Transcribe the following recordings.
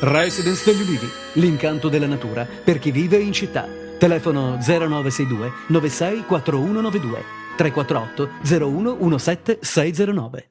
Residence degli Ulivi, l'incanto della natura per chi vive in città. Telefono 0962 96 4192 348 01 17 609.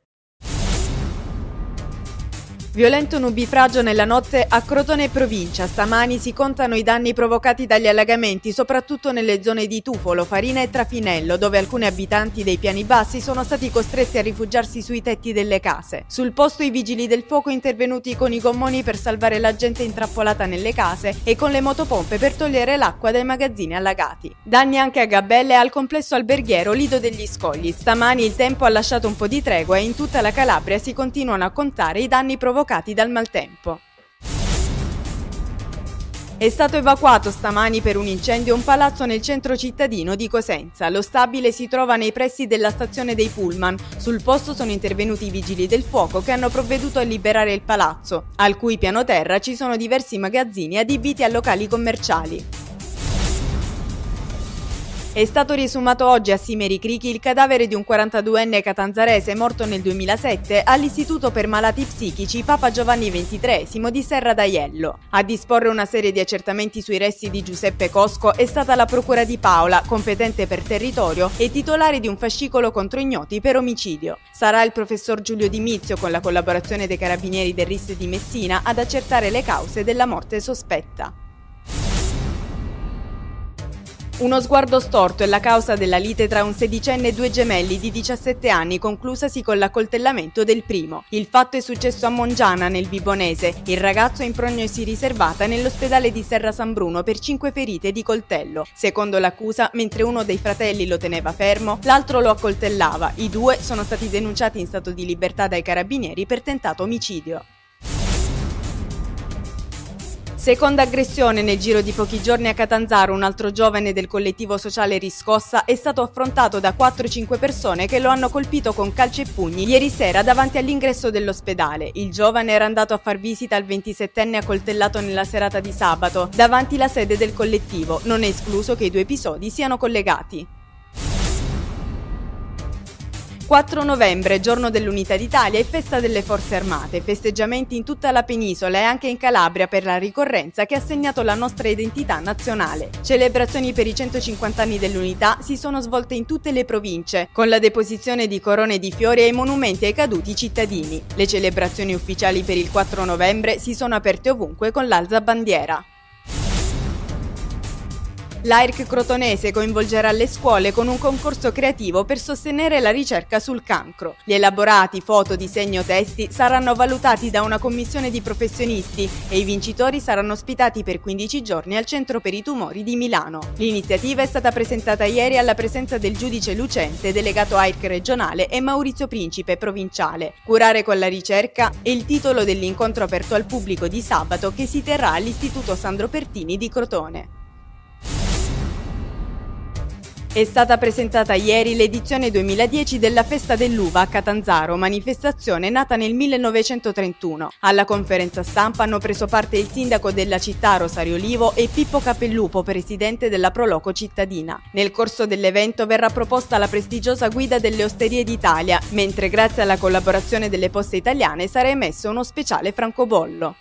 Violento nubifragio nella notte a Crotone e provincia. Stamani si contano i danni provocati dagli allagamenti, soprattutto nelle zone di Tufolo, Farina e Trafinello, dove alcuni abitanti dei piani bassi sono stati costretti a rifugiarsi sui tetti delle case. Sul posto i vigili del fuoco intervenuti con i gommoni per salvare la gente intrappolata nelle case e con le motopompe per togliere l'acqua dai magazzini allagati. Danni anche a Gabelle e al complesso alberghiero Lido degli Scogli. Stamani il tempo ha lasciato un po' di tregua e in tutta la Calabria si continuano a contare i danni provocati dal maltempo. È stato evacuato stamani per un incendio un palazzo nel centro cittadino di Cosenza. Lo stabile si trova nei pressi della stazione dei Pullman. Sul posto sono intervenuti i vigili del fuoco che hanno provveduto a liberare il palazzo, al cui piano terra ci sono diversi magazzini adibiti a locali commerciali. È stato riesumato oggi a Simeri Crichi il cadavere di un 42enne catanzarese morto nel 2007 all'Istituto per Malati Psichici Papa Giovanni XXIII di Serra d'Aiello. A disporre una serie di accertamenti sui resti di Giuseppe Cosco è stata la Procura di Paola, competente per territorio e titolare di un fascicolo contro ignoti per omicidio. Sarà il professor Giulio Di Mizio, con la collaborazione dei carabinieri del RIS di Messina, ad accertare le cause della morte sospetta. Uno sguardo storto è la causa della lite tra un sedicenne e due gemelli di 17 anni, conclusasi con l'accoltellamento del primo. Il fatto è successo a Mongiana, nel Vibonese. Il ragazzo è in prognosi riservata nell'ospedale di Serra San Bruno per 5 ferite di coltello. Secondo l'accusa, mentre uno dei fratelli lo teneva fermo, l'altro lo accoltellava. I due sono stati denunciati in stato di libertà dai carabinieri per tentato omicidio. Seconda aggressione nel giro di pochi giorni a Catanzaro. Un altro giovane del collettivo sociale Riscossa è stato affrontato da 4-5 persone che lo hanno colpito con calci e pugni ieri sera davanti all'ingresso dell'ospedale. Il giovane era andato a far visita al 27enne accoltellato nella serata di sabato davanti la sede del collettivo. Non è escluso che i due episodi siano collegati. 4 novembre, giorno dell'Unità d'Italia e festa delle Forze Armate, festeggiamenti in tutta la penisola e anche in Calabria per la ricorrenza che ha segnato la nostra identità nazionale. Celebrazioni per i 150 anni dell'Unità si sono svolte in tutte le province, con la deposizione di corone di fiori ai monumenti ai caduti cittadini. Le celebrazioni ufficiali per il 4 novembre si sono aperte ovunque con l'alzabandiera. L'AIRC crotonese coinvolgerà le scuole con un concorso creativo per sostenere la ricerca sul cancro. Gli elaborati, foto, disegno, testi saranno valutati da una commissione di professionisti e i vincitori saranno ospitati per 15 giorni al Centro per i Tumori di Milano. L'iniziativa è stata presentata ieri alla presenza del giudice Lucente, delegato AIRC regionale, e Maurizio Principe, provinciale. Curare con la ricerca è il titolo dell'incontro aperto al pubblico di sabato che si terrà all'Istituto Sandro Pertini di Crotone. È stata presentata ieri l'edizione 2010 della Festa dell'Uva a Catanzaro, manifestazione nata nel 1931. Alla conferenza stampa hanno preso parte il sindaco della città Rosario Olivo e Pippo Capellupo, presidente della Proloco cittadina. Nel corso dell'evento verrà proposta la prestigiosa guida delle Osterie d'Italia, mentre grazie alla collaborazione delle Poste Italiane sarà emesso uno speciale francobollo.